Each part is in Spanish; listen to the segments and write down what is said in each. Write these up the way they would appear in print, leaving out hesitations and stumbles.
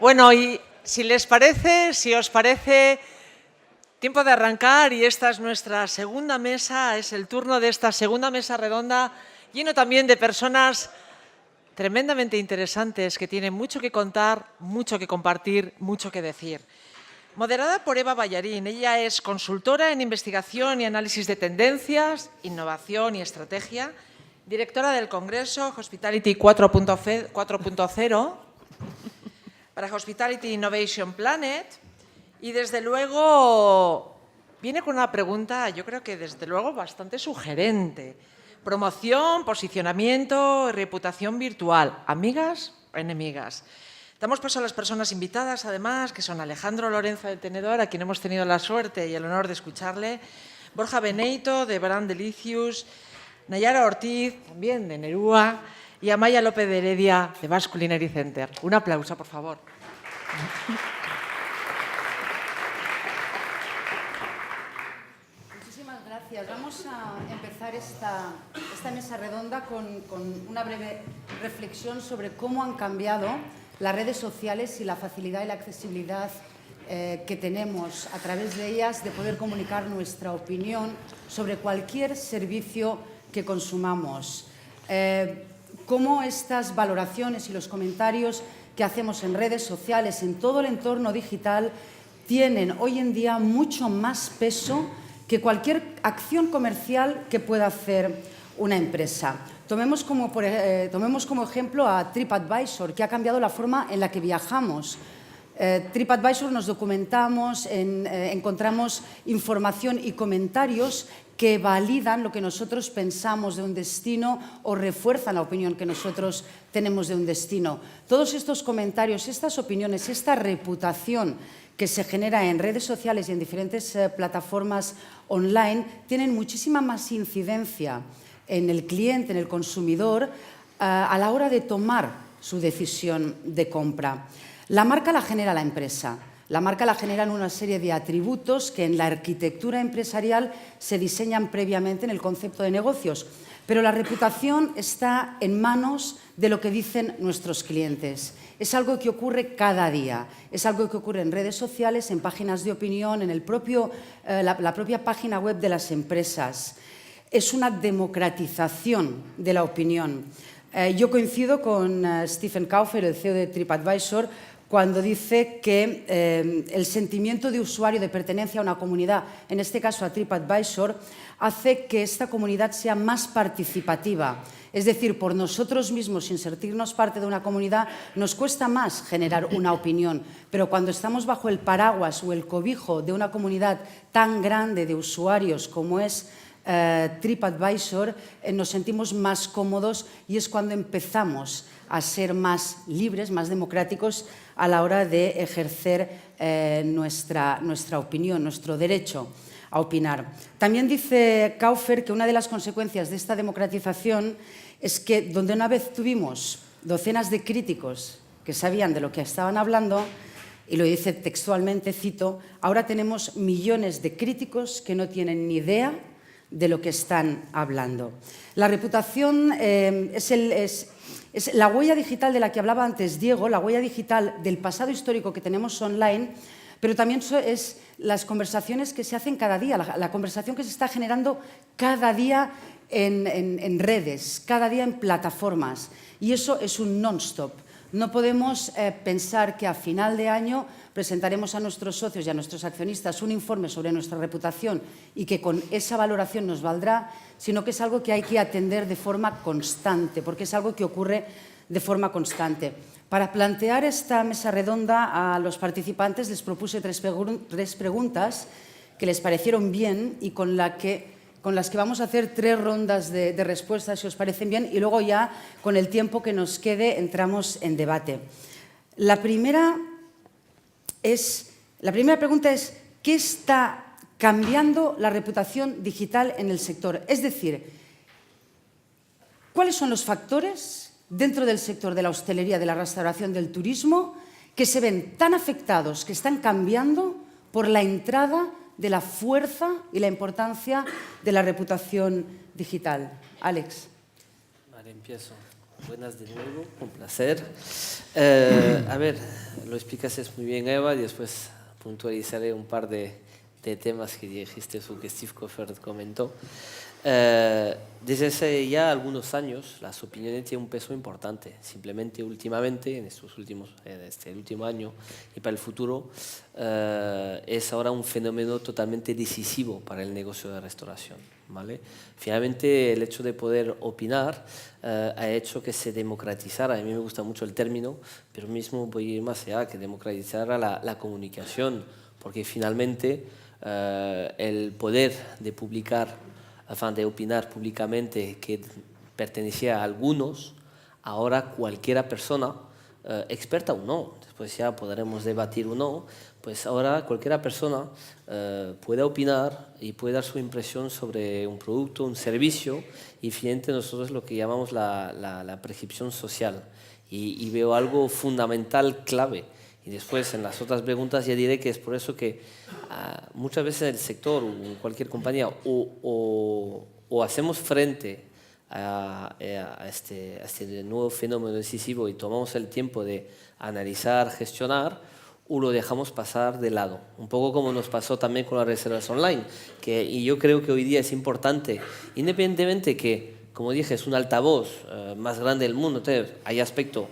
Bueno, y si os parece, tiempo de arrancar y esta es nuestra segunda mesa, es el turno de esta segunda mesa redonda, lleno también de personas tremendamente interesantes que tienen mucho que contar, mucho que compartir, mucho que decir. Moderada por Eva Ballarín, ella es consultora en investigación y análisis de tendencias, innovación y estrategia, directora del Congreso Hospitality 4.0 para Hospitality Innovation Planet y desde luego viene con una pregunta, yo creo que desde luego bastante sugerente. Promoción, posicionamiento y reputación virtual, ¿amigas o enemigas? Damos paso a las personas invitadas, además, que son Alejandro Lorenzo del Tenedor, a quien hemos tenido la suerte y el honor de escucharle, Borja Beneito, de Brand Delicious, Nayara Ortiz, también de Nerúa, y Amaya López de Heredia, de Basque Culinary Center. Un aplauso, por favor. Muchísimas gracias. Vamos a empezar esta mesa redonda con una breve reflexión sobre cómo han cambiado las redes sociales y la facilidad y la accesibilidad que tenemos a través de ellas de poder comunicar nuestra opinión sobre cualquier servicio que consumamos. Cómo estas valoraciones y los comentarios que hacemos en redes sociales, en todo el entorno digital, tienen hoy en día mucho más peso que cualquier acción comercial que pueda hacer una empresa. Tomemos como ejemplo a TripAdvisor, que ha cambiado la forma en la que viajamos. TripAdvisor nos documentamos, encontramos información y comentarios que validan lo que nosotros pensamos de un destino o refuerzan la opinión que nosotros tenemos de un destino. Todos estos comentarios, estas opiniones, esta reputación que se genera en redes sociales y en diferentes plataformas online tienen muchísima más incidencia en el cliente, en el consumidor, a la hora de tomar su decisión de compra. La marca la genera la empresa. La marca la generan una serie de atributos que en la arquitectura empresarial se diseñan previamente en el concepto de negocios, pero la reputación está en manos de lo que dicen nuestros clientes. Es algo que ocurre cada día, es algo que ocurre en redes sociales, en páginas de opinión, en la propia página web de las empresas. Es una democratización de la opinión. Yo coincido con Stephen Kaufer, el CEO de TripAdvisor, cuando dice que el sentimiento de usuario de pertenencia a una comunidad, en este caso a TripAdvisor, hace que esta comunidad sea más participativa. Es decir, por nosotros mismos, sin sentirnos parte de una comunidad, nos cuesta más generar una opinión. Pero cuando estamos bajo el paraguas o el cobijo de una comunidad tan grande de usuarios como es TripAdvisor, nos sentimos más cómodos y es cuando empezamos a ser más libres, más democráticos a la hora de ejercer nuestra opinión, nuestro derecho a opinar. También dice Kaufer que una de las consecuencias de esta democratización es que donde una vez tuvimos docenas de críticos que sabían de lo que estaban hablando, y lo dice textualmente, cito, ahora tenemos millones de críticos que no tienen ni idea de lo que están hablando. La reputación es la huella digital de la que hablaba antes Diego, la huella digital del pasado histórico que tenemos online, pero también es las conversaciones que se hacen cada día, la conversación que se está generando cada día en redes, cada día en plataformas. Y eso es un non-stop. No podemos pensar que a final de año presentaremos a nuestros socios y a nuestros accionistas un informe sobre nuestra reputación y que con esa valoración nos valdrá, sino que es algo que hay que atender de forma constante, porque es algo que ocurre de forma constante. Para plantear esta mesa redonda a los participantes les propuse tres preguntas que les parecieron bien y con las que vamos a hacer 3 rondas de respuestas, si os parecen bien, y luego ya, con el tiempo que nos quede, entramos en debate. La primera pregunta es, ¿qué está cambiando la reputación digital en el sector? Es decir, ¿cuáles son los factores dentro del sector de la hostelería, de la restauración, del turismo, que se ven tan afectados, que están cambiando por la entrada de la fuerza y la importancia de la reputación digital? Alex. Vale, empiezo. Buenas de nuevo, un placer. A ver, lo explicaste muy bien, Eva, y después puntualizaré un par de temas que dijiste o que Steve Coffert comentó. Desde hace ya algunos años las opiniones tienen un peso importante. Simplemente últimamente, en este último año y para el futuro, es ahora un fenómeno totalmente decisivo para el negocio de restauración, ¿vale? Finalmente el hecho de poder opinar ha hecho que se democratizara, a mí me gusta mucho el término, pero mismo voy a ir más allá, que democratizara la comunicación, porque finalmente el poder de publicar, de opinar públicamente que pertenecía a algunos, ahora cualquiera persona, experta o no, después ya podremos debatir o no, pues ahora cualquiera persona puede opinar y puede dar su impresión sobre un producto, un servicio, y finalmente nosotros lo que llamamos la percepción social. Y veo algo fundamental, clave. Y después en las otras preguntas ya diré que es por eso que muchas veces el sector o cualquier compañía o hacemos frente a este nuevo fenómeno decisivo y tomamos el tiempo de analizar, gestionar, o lo dejamos pasar de lado. Un poco como nos pasó también con las reservas online, y yo creo que hoy día es importante, independientemente que, como dije, es un altavoz más grande del mundo, entonces hay aspecto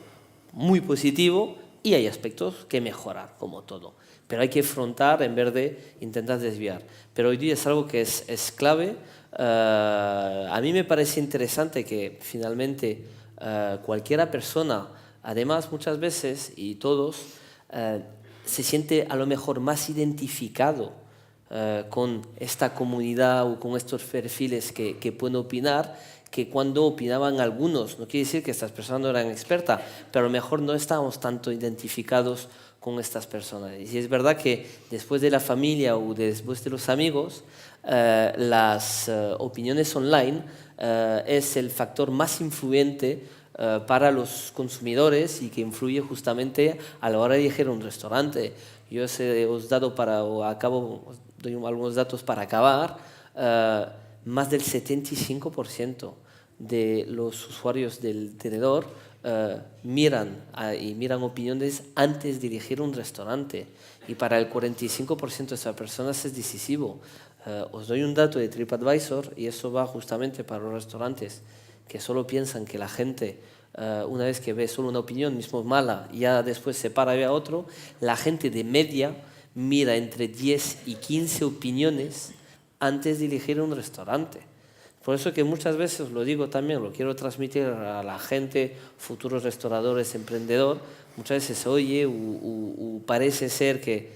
muy positivo y hay aspectos que mejorar, como todo. Pero hay que afrontar en vez de intentar desviar. Pero hoy día es algo que es clave. A mí me parece interesante que finalmente cualquiera persona, además muchas veces y todos, se siente a lo mejor más identificado con esta comunidad o con estos perfiles que pueden opinar, que cuando opinaban algunos. No quiere decir que estas personas no eran expertas, pero a lo mejor no estábamos tanto identificados con estas personas. Y es verdad que después de la familia o después de los amigos, las opiniones online es el factor más influyente para los consumidores y que influye justamente a la hora de elegir un restaurante. Yo os doy algunos datos para acabar. Más del 75% de los usuarios del tenedor miran opiniones antes de elegir un restaurante, y para el 45% de esas personas es decisivo. Os doy un dato de TripAdvisor y eso va justamente para los restaurantes que solo piensan que la gente una vez que ve solo una opinión, mismo mala, ya después se para y ve a otro. La gente de media mira entre 10 y 15 opiniones antes de elegir un restaurante. Por eso que muchas veces, lo digo también, lo quiero transmitir a la gente, futuros restauradores, emprendedor, muchas veces se oye o parece ser que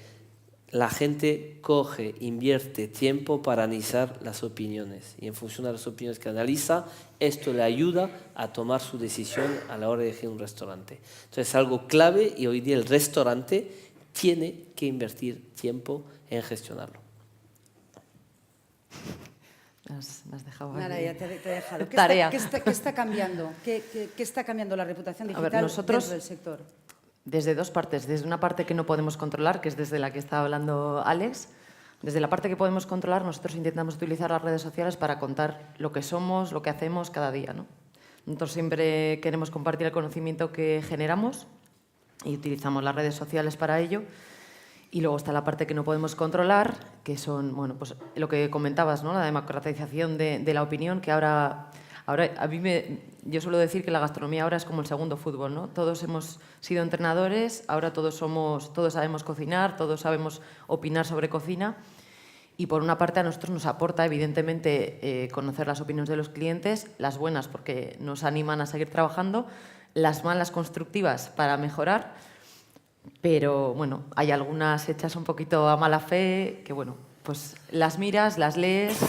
la gente coge, invierte tiempo para analizar las opiniones, y en función de las opiniones que analiza, esto le ayuda a tomar su decisión a la hora de elegir un restaurante. Entonces es algo clave y hoy día el restaurante tiene que invertir tiempo en gestionarlo. Me has dejado Nada, aquí. ya te he dejado. Tarea. ¿Qué está cambiando? ¿Qué está cambiando la reputación digital nosotros, dentro del sector? Desde dos partes. Desde una parte que no podemos controlar, que es desde la que estaba hablando Alex. Desde la parte que podemos controlar, nosotros intentamos utilizar las redes sociales para contar lo que somos, lo que hacemos cada día, ¿no? Nosotros siempre queremos compartir el conocimiento que generamos y utilizamos las redes sociales para ello. Y luego está la parte que no podemos controlar, que son, bueno, pues lo que comentabas, ¿no? La democratización de la opinión, que ahora yo suelo decir que la gastronomía ahora es como el segundo fútbol, ¿no? Todos hemos sido entrenadores, ahora todos sabemos cocinar, todos sabemos opinar sobre cocina. Y por una parte a nosotros nos aporta, evidentemente, conocer las opiniones de los clientes, las buenas porque nos animan a seguir trabajando, las malas constructivas para mejorar. Pero bueno, hay algunas hechas un poquito a mala fe que, bueno, pues las miras, las lees,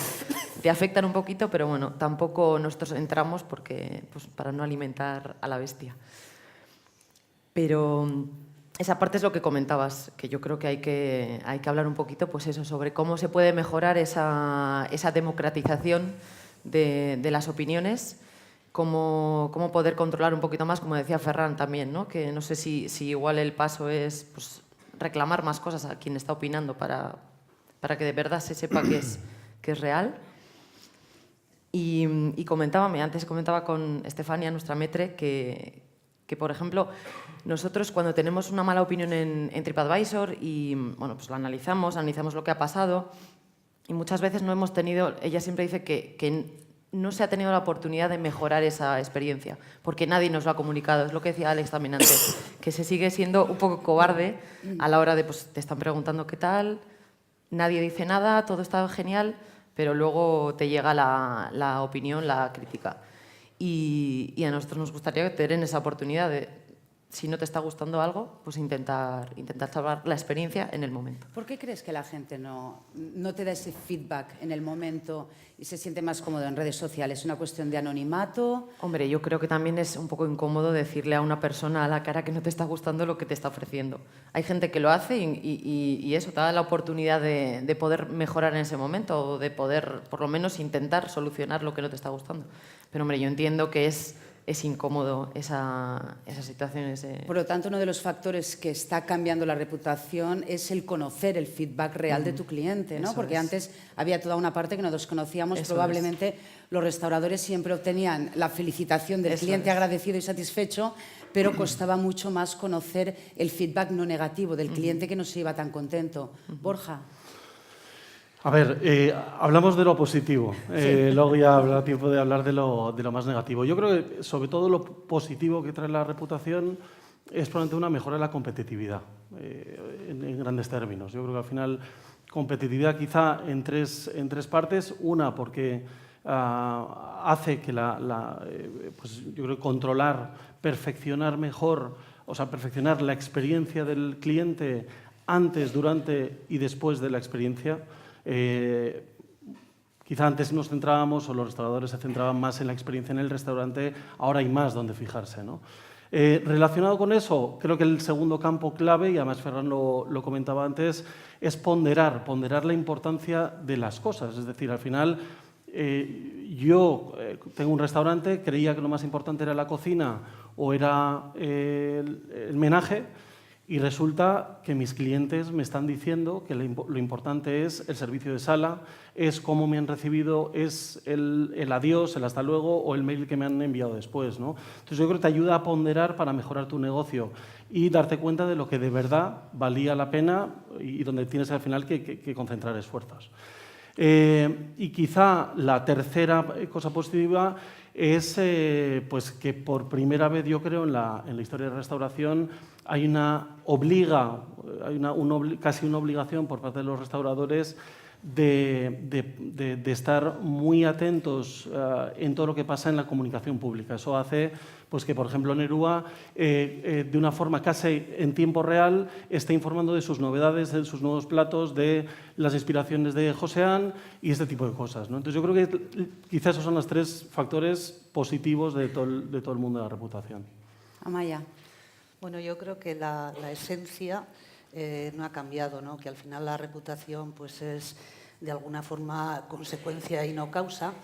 te afectan un poquito, pero bueno, tampoco nosotros entramos porque, pues, para no alimentar a la bestia. Pero esa parte es lo que comentabas, que yo creo que hay que hablar un poquito, pues eso, sobre cómo se puede mejorar esa democratización de las opiniones. Cómo poder controlar un poquito más, como decía Ferran también, ¿no? Que no sé si igual el paso es, pues, reclamar más cosas a quien está opinando para que de verdad se sepa que es real. Y antes comentaba con Estefania, nuestra metre, que, por ejemplo, nosotros cuando tenemos una mala opinión en TripAdvisor y bueno, pues la analizamos lo que ha pasado y muchas veces no hemos tenido, ella siempre dice que no se ha tenido la oportunidad de mejorar esa experiencia, porque nadie nos lo ha comunicado. Es lo que decía Alex también antes, que se sigue siendo un poco cobarde a la hora de, pues te están preguntando qué tal, nadie dice nada, todo está genial, pero luego te llega la opinión, la crítica. Y a nosotros nos gustaría tener esa oportunidad de, si no te está gustando algo, pues intentar salvar la experiencia en el momento. ¿Por qué crees que la gente no te da ese feedback en el momento y se siente más cómodo en redes sociales? ¿Es una cuestión de anonimato? Hombre, yo creo que también es un poco incómodo decirle a una persona a la cara que no te está gustando lo que te está ofreciendo. Hay gente que lo hace y eso te da la oportunidad de poder mejorar en ese momento o de poder, por lo menos, intentar solucionar lo que no te está gustando. Pero, hombre, yo entiendo que es incómodo esa situación. Por lo tanto, uno de los factores que está cambiando la reputación es el conocer el feedback real de tu cliente, ¿no? Porque antes había toda una parte que no desconocíamos. Probablemente los restauradores siempre obtenían la felicitación del cliente agradecido y satisfecho, pero costaba mucho más conocer el feedback no negativo del cliente que no se iba tan contento. Borja. A ver, hablamos de lo positivo, luego ya habrá tiempo de hablar de lo más negativo. Yo creo que sobre todo lo positivo que trae la reputación es probablemente una mejora de la competitividad, en grandes términos. Yo creo que al final competitividad quizá en tres partes. Una, porque hace que pues yo creo que controlar, perfeccionar mejor, o sea, perfeccionar la experiencia del cliente antes, durante y después de la experiencia. Quizá antes nos centrábamos, o los restauradores se centraban más en la experiencia en el restaurante, ahora hay más donde fijarse, ¿no? Relacionado con eso, creo que el segundo campo clave, y además Ferran lo comentaba antes, es ponderar la importancia de las cosas. Es decir, al final, yo tengo un restaurante, creía que lo más importante era la cocina o era el menaje, y resulta que mis clientes me están diciendo que lo importante es el servicio de sala, es cómo me han recibido, es el adiós, el hasta luego o el mail que me han enviado después, ¿no? Entonces yo creo que te ayuda a ponderar para mejorar tu negocio y darte cuenta de lo que de verdad valía la pena y donde tienes al final que concentrar esfuerzos. Y quizá la tercera cosa positiva es pues que por primera vez, yo creo, en la historia de restauración hay casi una obligación por parte de los restauradores de estar muy atentos en todo lo que pasa en la comunicación pública. Eso hace pues, que, por ejemplo, Nerúa, de una forma casi en tiempo real, esté informando de sus novedades, de sus nuevos platos, de las inspiraciones de Josean y este tipo de cosas, ¿no? Entonces, yo creo que quizás esos son los tres factores positivos de todo el mundo de la reputación. Amaya. Bueno, yo creo que la esencia no ha cambiado, ¿no? Que al final la reputación pues es de alguna forma consecuencia y no causa.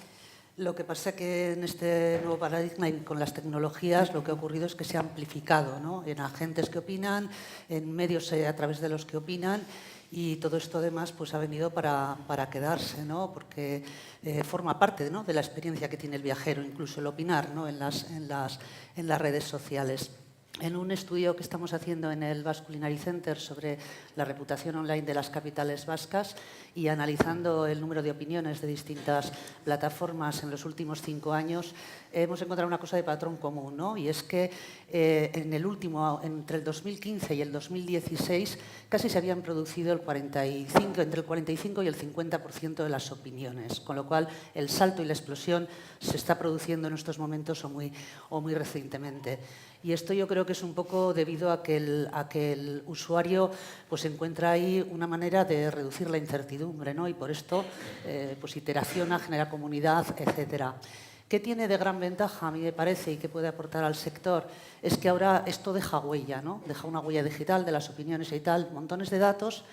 Lo que pasa es que en este nuevo paradigma y con las tecnologías lo que ha ocurrido es que se ha amplificado, ¿no? En agentes que opinan, en medios a través de los que opinan, y todo esto además pues ha venido para quedarse, ¿no? Porque forma parte, ¿no? De la experiencia que tiene el viajero, incluso el opinar, ¿no? en las redes sociales. En un estudio que estamos haciendo en el Basque Culinary Center sobre la reputación online de las capitales vascas y analizando el número de opiniones de distintas plataformas en los últimos 5 años, hemos encontrado una cosa de patrón común, ¿no? Y es que entre el 2015 y el 2016 casi se habían producido entre el 45 y el 50% de las opiniones, con lo cual el salto y la explosión se está produciendo en estos momentos o muy recientemente. Y esto yo creo que es un poco debido a que el usuario pues encuentra ahí una manera de reducir la incertidumbre, ¿no? Y por esto pues iteraciona, genera comunidad, etcétera. ¿Qué tiene de gran ventaja, a mí me parece, y qué puede aportar al sector? Es que ahora esto deja huella, ¿no? Deja una huella digital de las opiniones y tal, montones de datos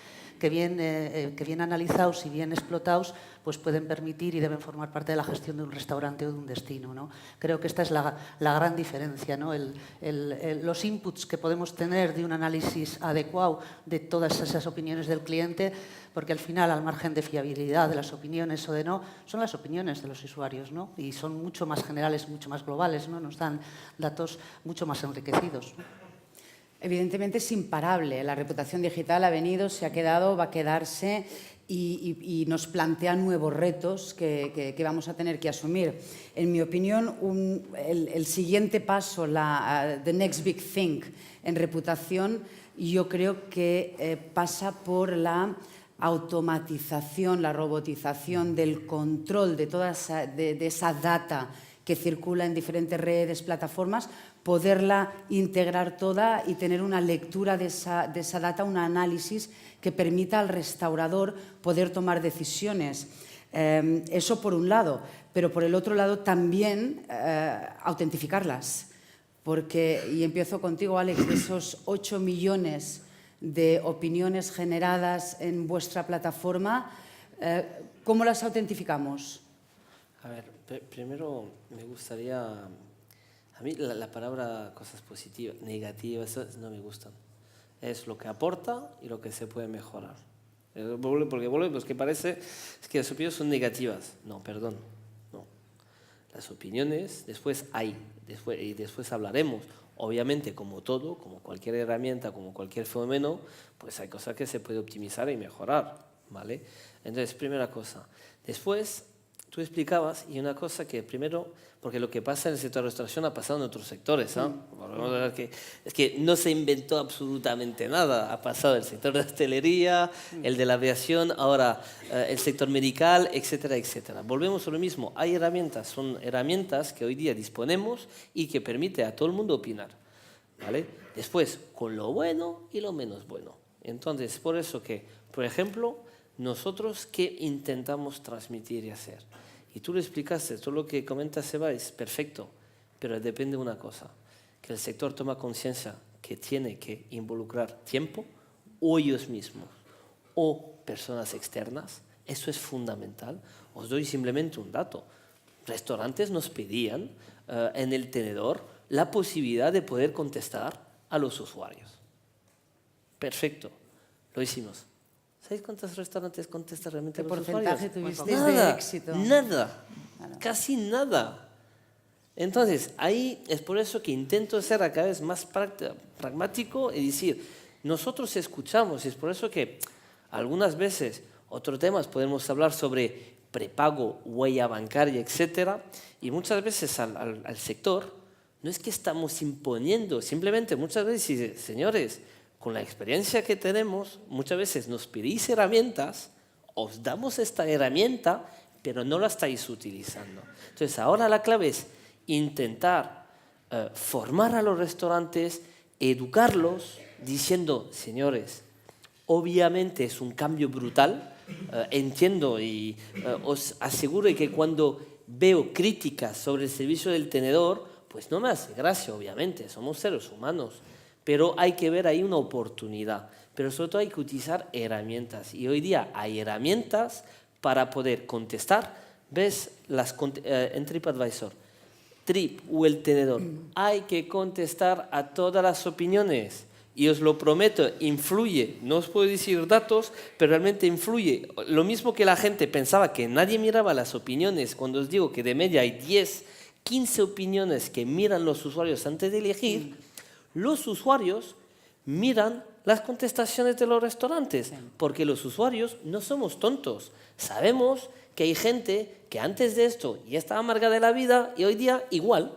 que bien analizados y bien explotados, pues pueden permitir y deben formar parte de la gestión de un restaurante o de un destino, ¿no? Creo que esta es la gran diferencia, ¿no? Los inputs que podemos tener de un análisis adecuado de todas esas opiniones del cliente, porque al final, al margen de fiabilidad de las opiniones o de no, son las opiniones de los usuarios, ¿no? Y son mucho más generales, mucho más globales, ¿no? Nos dan datos mucho más enriquecidos, ¿no? Evidentemente es imparable. La reputación digital ha venido, se ha quedado, va a quedarse y nos plantea nuevos retos que vamos a tener que asumir. En mi opinión, el siguiente paso, the next big thing en reputación, yo creo que pasa por la automatización, la robotización del control de toda esa data que circula en diferentes redes, plataformas, poderla integrar toda y tener una lectura de esa data, un análisis que permita al restaurador poder tomar decisiones. Eso por un lado, pero por el otro lado también autentificarlas. Porque, y empiezo contigo, Alex, de esos 8 millones de opiniones generadas en vuestra plataforma, ¿cómo las autentificamos? A ver, primero me gustaría... A mí la palabra cosas positivas, negativas, eso no me gustan. Es lo que aporta y lo que se puede mejorar. Porque pues que parece es que las opiniones son negativas. No, perdón. No. Las opiniones después hay, después hablaremos. Obviamente, como todo, como cualquier herramienta, como cualquier fenómeno, pues hay cosas que se puede optimizar y mejorar, ¿vale? Entonces, primera cosa. Después, tú explicabas, y una cosa que primero, porque lo que pasa en el sector de restauración ha pasado en otros sectores, ¿no? Es que no se inventó absolutamente nada, ha pasado el sector de la hostelería, el de la aviación, ahora el sector medical, etcétera, etcétera. Volvemos a lo mismo, hay herramientas, son herramientas que hoy día disponemos y que permite a todo el mundo opinar, ¿vale? Después, con lo bueno y lo menos bueno. Entonces, por eso que, por ejemplo, nosotros, ¿qué intentamos transmitir y hacer? Y tú lo explicaste, todo lo que comenta Seba es perfecto, pero depende de una cosa, que el sector toma conciencia que tiene que involucrar tiempo, o ellos mismos, o personas externas. Eso es fundamental. Os doy simplemente un dato. Restaurantes nos pedían en el tenedor la posibilidad de poder contestar a los usuarios. Perfecto, lo hicimos. ¿Sabéis cuántos restaurantes contestan realmente a los usuarios? ¿Qué porcentaje tuvisteis Nada, de éxito? Nada, casi nada. Entonces, ahí es por eso que intento ser cada vez más pragmático y decir, nosotros escuchamos, y es por eso que algunas veces, otros temas, podemos hablar sobre prepago, huella bancaria, etcétera, y muchas veces al sector no es que estamos imponiendo, simplemente muchas veces, señores, con la experiencia que tenemos, muchas veces nos pedís herramientas, os damos esta herramienta, pero no la estáis utilizando. Entonces, ahora la clave es intentar formar a los restaurantes, educarlos, diciendo, señores, obviamente es un cambio brutal, entiendo y os aseguro que cuando veo críticas sobre el servicio del tenedor, pues no me hace gracia, obviamente, somos seres humanos. Pero hay que ver ahí una oportunidad. Pero sobre todo hay que utilizar herramientas. Y hoy día hay herramientas para poder contestar. ¿Ves en TripAdvisor? Trip o el tenedor. Hay que contestar a todas las opiniones. Y os lo prometo, influye. No os puedo decir datos, pero realmente influye. Lo mismo que la gente pensaba que nadie miraba las opiniones. Cuando os digo que de media hay 10, 15 opiniones que miran los usuarios antes de elegir, los usuarios miran las contestaciones de los restaurantes, porque los usuarios no somos tontos. Sabemos que hay gente que antes de esto ya estaba amargada de la vida y hoy día igual,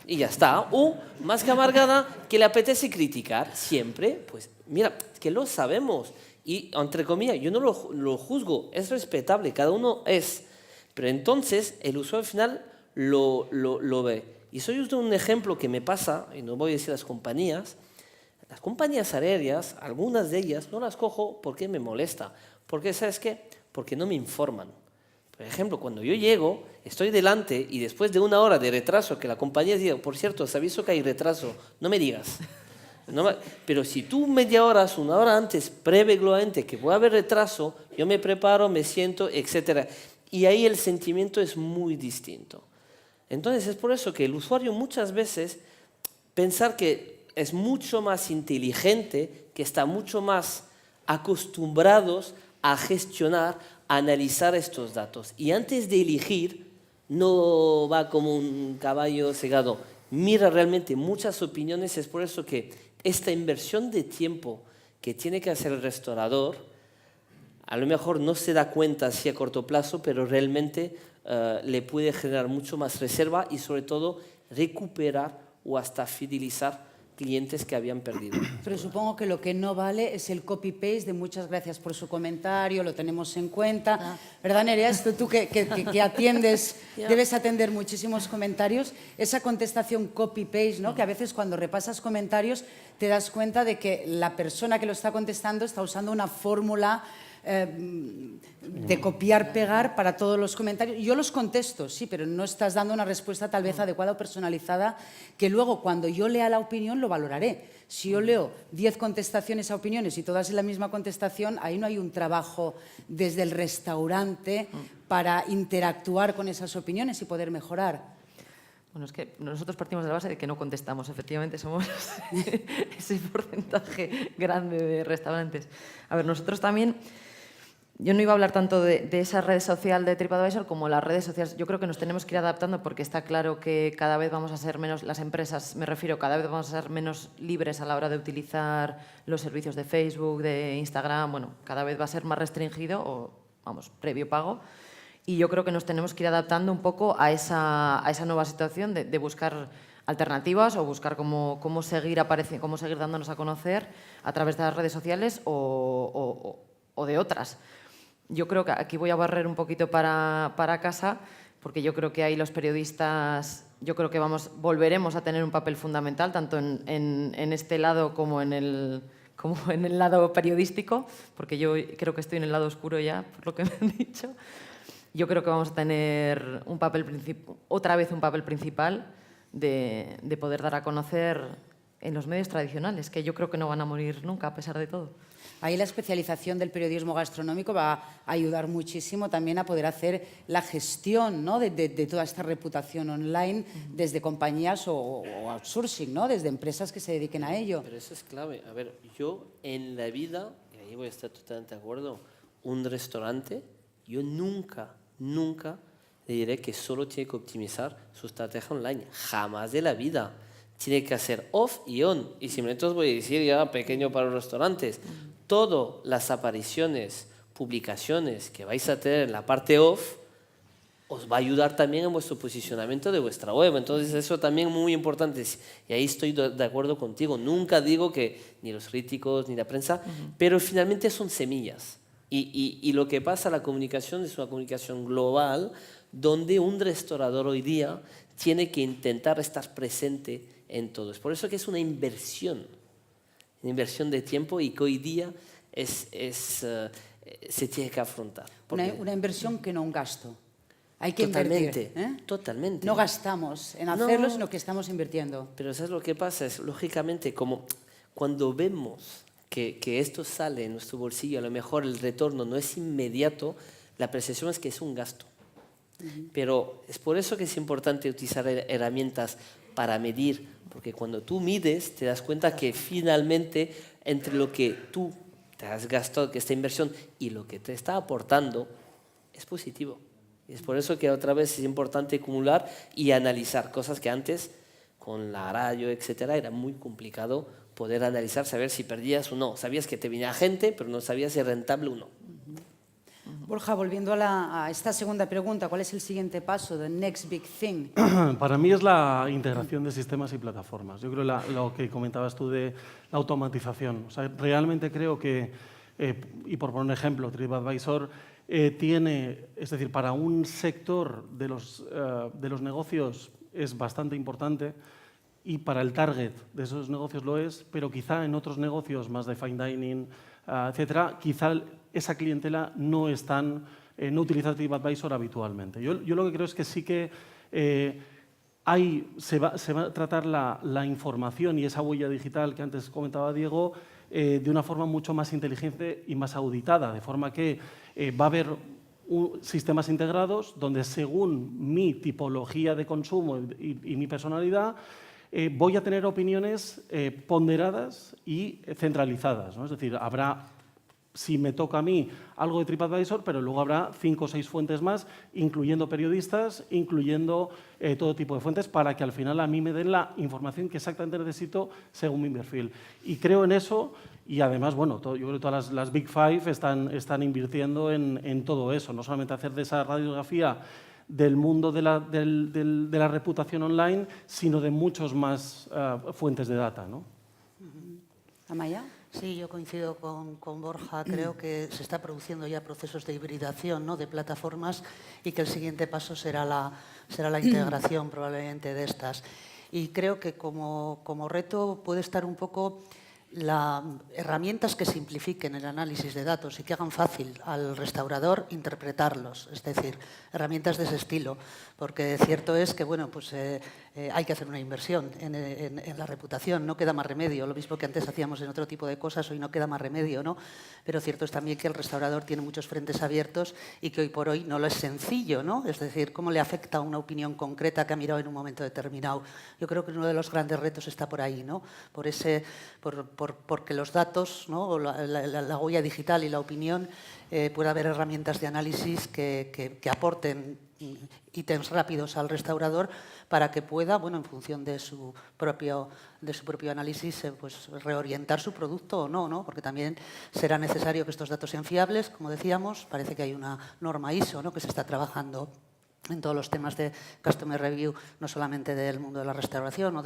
y ya está. O más que amargada, que le apetece criticar siempre. Pues mira, que lo sabemos. Y entre comillas, yo no lo juzgo, es respetable, cada uno es. Pero entonces el usuario final lo ve. Y soy justo un ejemplo que me pasa, y no voy a decir las compañías aéreas, algunas de ellas no las cojo porque me molesta. Porque, ¿sabes qué? Porque no me informan. Por ejemplo, cuando yo llego, estoy delante y después de 1 hora de retraso, que la compañía dice, por cierto, os aviso que hay retraso, no me digas. Pero si tú media hora, una hora antes, prevé globalmente que puede haber retraso, yo me preparo, me siento, etc. Y ahí el sentimiento es muy distinto. Entonces es por eso que el usuario muchas veces pensar que es mucho más inteligente, que está mucho más acostumbrados a gestionar, a analizar estos datos. Y antes de elegir, no va como un caballo cegado. Mira realmente muchas opiniones. Es por eso que esta inversión de tiempo que tiene que hacer el restaurador, a lo mejor no se da cuenta así a corto plazo, pero realmente le puede generar mucho más reserva y sobre todo recuperar o hasta fidelizar clientes que habían perdido. Pero supongo que lo que no vale es el copy-paste de muchas gracias por su comentario, lo tenemos en cuenta. ¿Verdad, Nerea? Esto tú que atiendes, debes atender muchísimos comentarios. Esa contestación copy-paste, ¿no? Que a veces cuando repasas comentarios te das cuenta de que la persona que lo está contestando está usando una fórmula de copiar-pegar para todos los comentarios. Yo los contesto, sí, pero no estás dando una respuesta tal vez adecuada o personalizada que luego cuando yo lea la opinión lo valoraré. Si yo leo 10 contestaciones a opiniones y todas en la misma contestación, ahí no hay un trabajo desde el restaurante para interactuar con esas opiniones y poder mejorar. Bueno, es que nosotros partimos de la base de que no contestamos. Efectivamente, somos ese porcentaje grande de restaurantes. A ver, nosotros también... Yo no iba a hablar tanto de esa red social de TripAdvisor como las redes sociales. Yo creo que nos tenemos que ir adaptando porque está claro que cada vez vamos a ser menos, las empresas, me refiero, cada vez vamos a ser menos libres a la hora de utilizar los servicios de Facebook, de Instagram. Bueno, cada vez va a ser más restringido o, vamos, previo pago. Y yo creo que nos tenemos que ir adaptando un poco a esa nueva situación de buscar alternativas o buscar cómo seguir dándonos a conocer a través de las redes sociales o de otras. Yo creo que aquí voy a barrer un poquito para casa, porque yo creo que ahí los periodistas, yo creo que volveremos a tener un papel fundamental, tanto en este lado como en el lado periodístico, porque yo creo que estoy en el lado oscuro ya, por lo que me han dicho. Yo creo que vamos a tener otra vez un papel principal de poder dar a conocer en los medios tradicionales, que yo creo que no van a morir nunca, a pesar de todo. Ahí la especialización del periodismo gastronómico va a ayudar muchísimo también a poder hacer la gestión, ¿no? de toda esta reputación online desde compañías o outsourcing, ¿no? Desde empresas que se dediquen a ello. Pero eso es clave. A ver, yo en la vida, y ahí voy a estar totalmente de acuerdo, un restaurante, yo nunca le diré que solo tiene que optimizar su estrategia online. Jamás de la vida. Tiene que hacer off y on. Y simplemente os voy a decir ya pequeño para los restaurantes. Todas las apariciones, publicaciones que vais a tener en la parte off os va a ayudar también en vuestro posicionamiento de vuestra web. Entonces eso también es muy importante. Y ahí estoy de acuerdo contigo. Nunca digo que ni los críticos ni la prensa, pero finalmente son semillas. Y lo que pasa, la comunicación es una comunicación global donde un restaurador hoy día tiene que intentar estar presente en todo. Es por eso que es una inversión de tiempo y que hoy día se tiene que afrontar. Una inversión que no un gasto. Hay que Totalmente, invertir. ¿Eh? Totalmente. No gastamos en hacerlo, No. sino que estamos invirtiendo. Pero ¿sabes lo que pasa? Es, lógicamente, como cuando vemos que esto sale en nuestro bolsillo, a lo mejor el retorno no es inmediato, la percepción es que es un gasto. Pero es por eso que es importante utilizar herramientas para medir, porque cuando tú mides te das cuenta que finalmente entre lo que tú te has gastado, que esta inversión, y lo que te está aportando es positivo. Y es por eso que otra vez es importante acumular y analizar cosas que antes con la radio, etcétera, era muy complicado poder analizar, saber si perdías o no. Sabías que te venía gente, pero no sabías si es rentable o no. Borja, volviendo a esta segunda pregunta, ¿cuál es el siguiente paso, the next big thing? Para mí es la integración de sistemas y plataformas. Yo creo lo que comentabas tú de la automatización. O sea, realmente creo que, y por poner un ejemplo, TripAdvisor tiene, es decir, para un sector de los negocios es bastante importante y para el target de esos negocios lo es, pero quizá en otros negocios más de fine dining, etcétera, quizá esa clientela no utiliza TripAdvisor habitualmente. Yo lo que creo es que sí que se va a tratar la información y esa huella digital que antes comentaba Diego de una forma mucho más inteligente y más auditada, de forma que va a haber sistemas integrados donde según mi tipología de consumo y mi personalidad voy a tener opiniones ponderadas y centralizadas, ¿no? Es decir, habrá, si me toca a mí, algo de TripAdvisor, pero luego habrá 5 o 6 fuentes más, incluyendo periodistas, incluyendo todo tipo de fuentes, para que al final a mí me den la información que exactamente necesito según mi perfil. Y creo en eso, y además, bueno, yo creo que todas las Big Five están invirtiendo en todo eso, no solamente hacer de esa radiografía del mundo de la reputación online, sino de muchos más fuentes de data, ¿no? Amaya. Sí, yo coincido con Borja. Creo que se está produciendo ya procesos de hibridación, ¿no?, de plataformas y que el siguiente paso será la integración probablemente de estas. Y creo que como reto puede estar un poco herramientas que simplifiquen el análisis de datos y que hagan fácil al restaurador interpretarlos, es decir, herramientas de ese estilo, porque cierto es que bueno, pues, hay que hacer una inversión en la reputación, no queda más remedio, lo mismo que antes hacíamos en otro tipo de cosas, hoy no queda más remedio, ¿no? Pero cierto es también que el restaurador tiene muchos frentes abiertos y que hoy por hoy no lo es sencillo, ¿no? Es decir, cómo le afecta a una opinión concreta que ha mirado en un momento determinado. Yo creo que uno de los grandes retos está por ahí, ¿no? Porque los datos, ¿no?, o la huella digital y la opinión, puede haber herramientas de análisis que aporten ítems rápidos al restaurador para que pueda, bueno, en función de su propio análisis, pues reorientar su producto o no, ¿no? Porque también será necesario que estos datos sean fiables, como decíamos. Parece que hay una norma ISO, ¿no?, que se está trabajando en todos los temas de Customer Review, no solamente del mundo de la restauración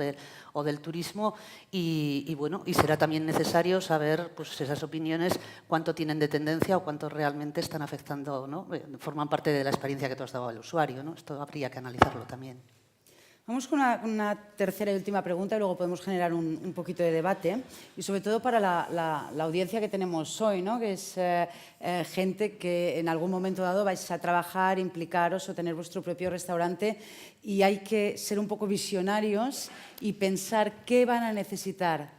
o del turismo, y bueno, y será también necesario saber, pues, esas opiniones, cuánto tienen de tendencia o cuánto realmente están afectando, ¿no?, forman parte de la experiencia que tú has dado al usuario, ¿no? Esto habría que analizarlo también. Vamos con una tercera y última pregunta y luego podemos generar un poquito de debate. Y sobre todo para la audiencia que tenemos hoy, ¿no?, que es gente que en algún momento dado vais a trabajar, implicaros o tener vuestro propio restaurante, y hay que ser un poco visionarios y pensar qué van a necesitar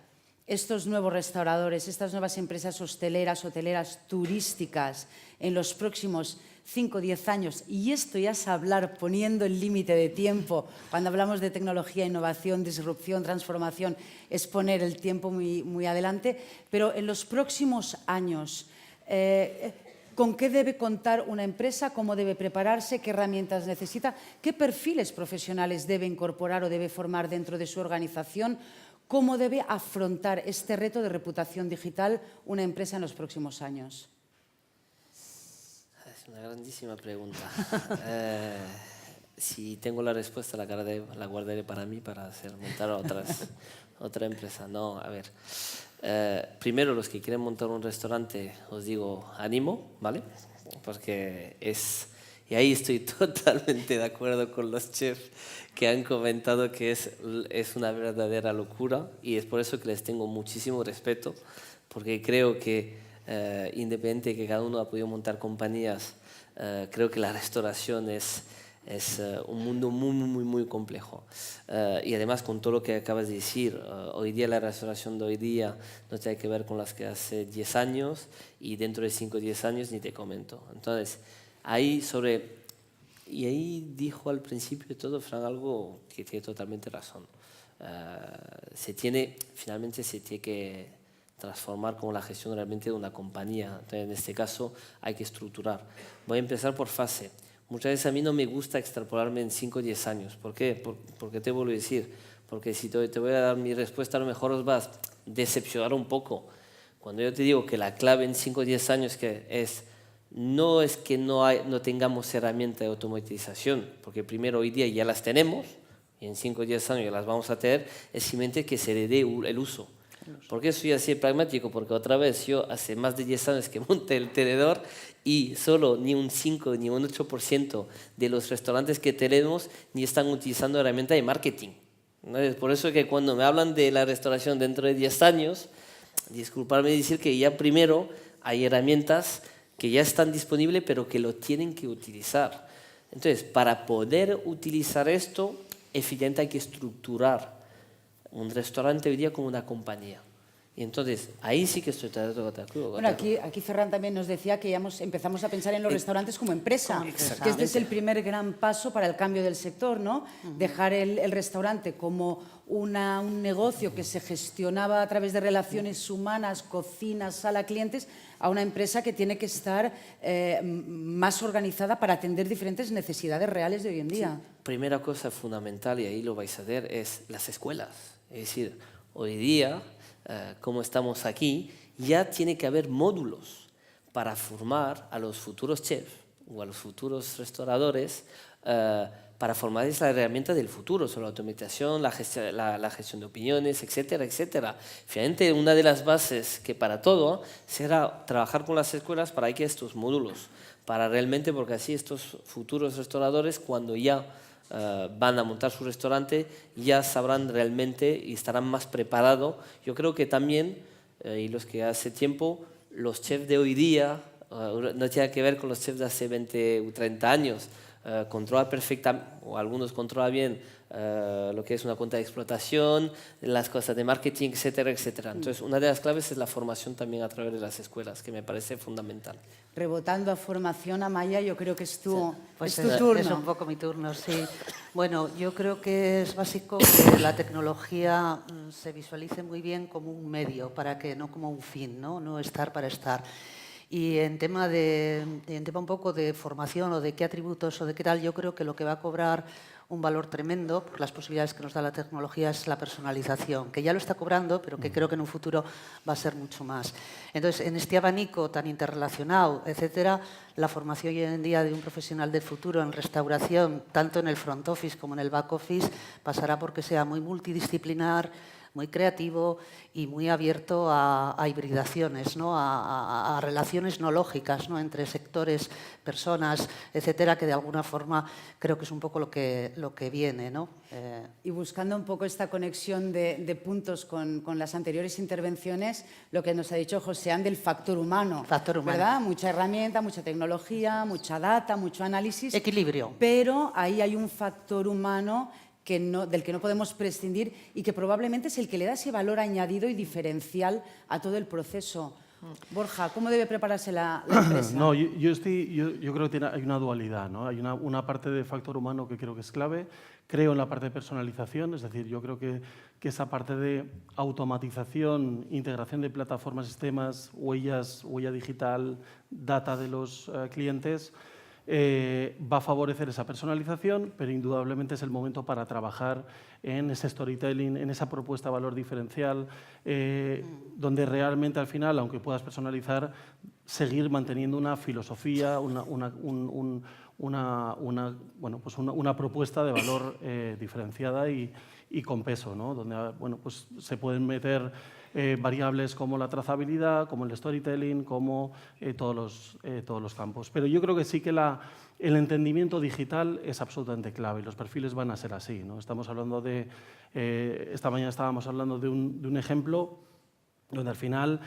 estos nuevos restauradores, estas nuevas empresas hosteleras, turísticas en los próximos 5 o 10 años. Y esto ya es hablar poniendo el límite de tiempo. Cuando hablamos de tecnología, innovación, disrupción, transformación, es poner el tiempo muy, muy adelante. Pero en los próximos años, ¿con qué debe contar una empresa? ¿Cómo debe prepararse? ¿Qué herramientas necesita? ¿Qué perfiles profesionales debe incorporar o debe formar dentro de su organización? ¿Cómo debe afrontar este reto de reputación digital una empresa en los próximos años? Es una grandísima pregunta. Si tengo la respuesta, la guardaré para mí, para montar otra empresa. No, a ver. Primero, los que quieren montar un restaurante, os digo, ánimo, ¿vale? Porque y ahí estoy totalmente de acuerdo con los chefs que han comentado que es una verdadera locura, y es por eso que les tengo muchísimo respeto, porque creo que independiente de que cada uno ha podido montar compañías, creo que la restauración es un mundo muy, muy, muy complejo. Y además, con todo lo que acabas de decir, hoy día la restauración de hoy día no tiene que ver con las que hace 10 años, y dentro de 5 o 10 años ni te comento. Entonces, y ahí dijo al principio de todo, Fran, algo que tiene totalmente razón. Finalmente se tiene que transformar como la gestión realmente de una compañía. Entonces, en este caso hay que estructurar. Voy a empezar por fase. Muchas veces a mí no me gusta extrapolarme en 5 o 10 años. ¿Por qué? Porque te vuelvo a decir, porque si te voy a dar mi respuesta, a lo mejor os vas a decepcionar un poco. Cuando yo te digo que la clave en 5 o 10 años no es que no tengamos herramientas de automatización, porque primero hoy día ya las tenemos, y en 5 o 10 años ya las vamos a tener, es simplemente que se le dé el uso. ¿Por qué soy así pragmático? Porque otra vez yo hace más de 10 años que monté el tenedor, y solo ni un 5 ni un 8% de los restaurantes que tenemos ni están utilizando herramientas de marketing. ¿No? Es por eso que cuando me hablan de la restauración dentro de 10 años, disculparme decir que ya primero hay herramientas que ya están disponibles, pero que lo tienen que utilizar. Entonces, para poder utilizar esto, evidente, hay que estructurar un restaurante hoy día como una compañía. Y entonces, ahí sí que estoy de acuerdo. Bueno, aquí Ferran también nos decía que ya empezamos a pensar en los restaurantes como empresa, que este es el primer gran paso para el cambio del sector, ¿no? Dejar el restaurante como un negocio que se gestionaba a través de relaciones humanas, cocina, sala, clientes, a una empresa que tiene que estar más organizada para atender diferentes necesidades reales de hoy en día. Sí. Primera cosa fundamental, y ahí lo vais a ver, es las escuelas. Es decir, hoy día, como estamos aquí, ya tiene que haber módulos para formar a los futuros chefs o a los futuros restauradores, para formarles la herramienta del futuro, sobre la automatización, la gestión de opiniones, etcétera, etcétera. Finalmente, una de las bases que para todo será trabajar con las escuelas para que estos módulos, para realmente, porque así estos futuros restauradores, cuando ya van a montar su restaurante, ya sabrán realmente y estarán más preparados. Yo creo que también, y los que hace tiempo, los chefs de hoy día, no tiene que ver con los chefs de hace 20 o 30 años, controla perfectamente, o algunos controlan bien lo que es una cuenta de explotación, las cosas de marketing, etcétera, etcétera. Entonces, una de las claves es la formación también a través de las escuelas, que me parece fundamental. Rebotando a formación, Amaya, yo creo que es tu es turno. Es un poco mi turno, sí. Bueno, yo creo que es básico que la tecnología se visualice muy bien como un medio, para que no como un fin, no estar para estar. Y en tema un poco de formación o de qué atributos o de qué tal, yo creo que lo que va a cobrar un valor tremendo por las posibilidades que nos da la tecnología es la personalización, que ya lo está cobrando, pero que creo que en un futuro va a ser mucho más. Entonces, en este abanico tan interrelacionado, etcétera, la formación hoy en día de un profesional del futuro en restauración, tanto en el front office como en el back office, pasará porque sea muy multidisciplinar, muy creativo y muy abierto a hibridaciones, ¿no? a relaciones no lógicas, ¿no? entre sectores, personas, etcétera, que de alguna forma creo que es un poco lo que viene, ¿no? Y buscando un poco esta conexión de puntos con las anteriores intervenciones, lo que nos ha dicho Joseán del factor humano. Factor humano. ¿Verdad? Mucha herramienta, mucha tecnología, mucha data, mucho análisis. Equilibrio. Pero ahí hay un factor humano del que no podemos prescindir y que probablemente es el que le da ese valor añadido y diferencial a todo el proceso. Borja, ¿cómo debe prepararse la empresa? No, yo creo que hay una dualidad, ¿no? Hay una parte de factor humano que creo que es clave. Creo en la parte de personalización, es decir, yo creo que esa parte de automatización, integración de plataformas, sistemas, huella digital, data de los clientes, va a favorecer esa personalización, pero indudablemente es el momento para trabajar en ese storytelling, en esa propuesta de valor diferencial, donde realmente al final, aunque puedas personalizar, seguir manteniendo una filosofía, una propuesta de valor diferenciada y con peso, ¿no? Donde pues se pueden meter variables como la trazabilidad, como el storytelling, como todos los campos. Pero yo creo que sí que el entendimiento digital es absolutamente clave y los perfiles van a ser así, ¿no? Estamos hablando esta mañana estábamos hablando de un ejemplo donde al final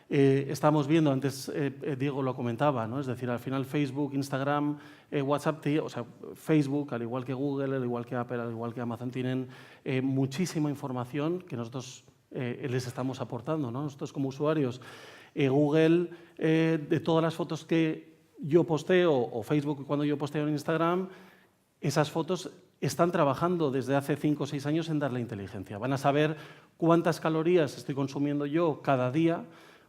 estamos viendo, antes Diego lo comentaba, ¿no? Es decir, al final Facebook, Instagram, WhatsApp, o sea, Facebook, al igual que Google, al igual que Apple, al igual que Amazon, tienen muchísima información que nosotros les estamos aportando, ¿no? Nosotros como usuarios. Google, de todas las fotos que yo posteo, o Facebook cuando yo posteo en Instagram, esas fotos están trabajando desde hace 5 o 6 años en darle inteligencia. Van a saber cuántas calorías estoy consumiendo yo cada día,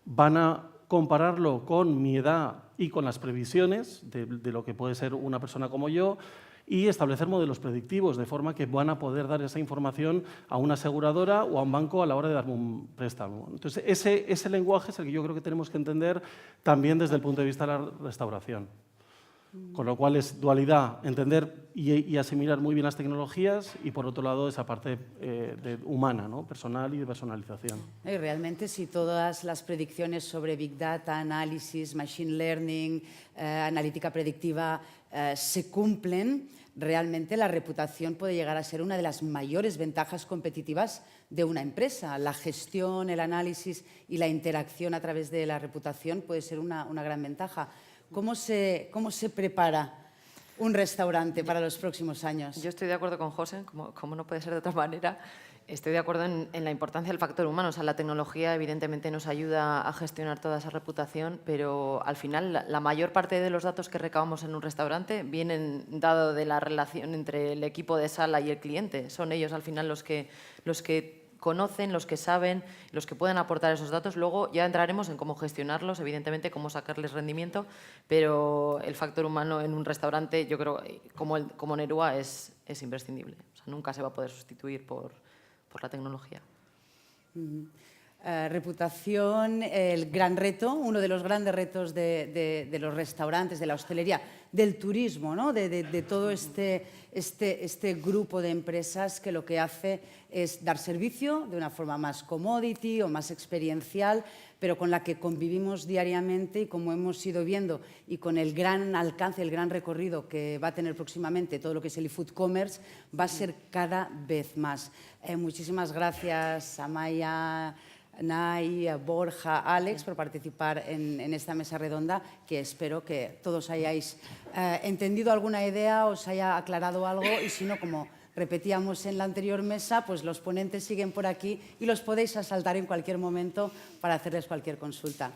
van a compararlo con mi edad y con las previsiones de lo que puede ser una persona como yo, y establecer modelos predictivos, de forma que van a poder dar esa información a una aseguradora o a un banco a la hora de darme un préstamo. Entonces, ese lenguaje es el que yo creo que tenemos que entender también desde el punto de vista de la restauración. Con lo cual es dualidad, entender y asimilar muy bien las tecnologías y, por otro lado, esa parte humana, ¿no? Personal y de personalización. Y realmente, si todas las predicciones sobre Big Data, análisis, Machine Learning, analítica predictiva se cumplen, realmente la reputación puede llegar a ser una de las mayores ventajas competitivas de una empresa. La gestión, el análisis y la interacción a través de la reputación puede ser una gran ventaja. ¿Cómo se prepara un restaurante para los próximos años? Yo estoy de acuerdo con José, como no puede ser de otra manera. Estoy de acuerdo en la importancia del factor humano. O sea, la tecnología evidentemente nos ayuda a gestionar toda esa reputación, pero al final la mayor parte de los datos que recabamos en un restaurante vienen dado de la relación entre el equipo de sala y el cliente. Son ellos al final los que conocen, los que saben, los que pueden aportar esos datos. Luego ya entraremos en cómo gestionarlos, evidentemente, cómo sacarles rendimiento, pero el factor humano en un restaurante, yo creo, como Nerua, es imprescindible. O sea, nunca se va a poder sustituir por la tecnología. Reputación, el gran reto, uno de los grandes retos de los restaurantes, de la hostelería, del turismo, ¿no? de todo este grupo de empresas que lo que hace es dar servicio de una forma más commodity o más experiencial, pero con la que convivimos diariamente y como hemos ido viendo y con el gran alcance, el gran recorrido que va a tener próximamente todo lo que es el e-food commerce, va a ser cada vez más. Muchísimas gracias, Amaya, Nay, Borja, Alex, por participar en esta mesa redonda, que espero que todos hayáis entendido alguna idea, os haya aclarado algo, y si no, como repetíamos en la anterior mesa, pues los ponentes siguen por aquí y los podéis asaltar en cualquier momento para hacerles cualquier consulta.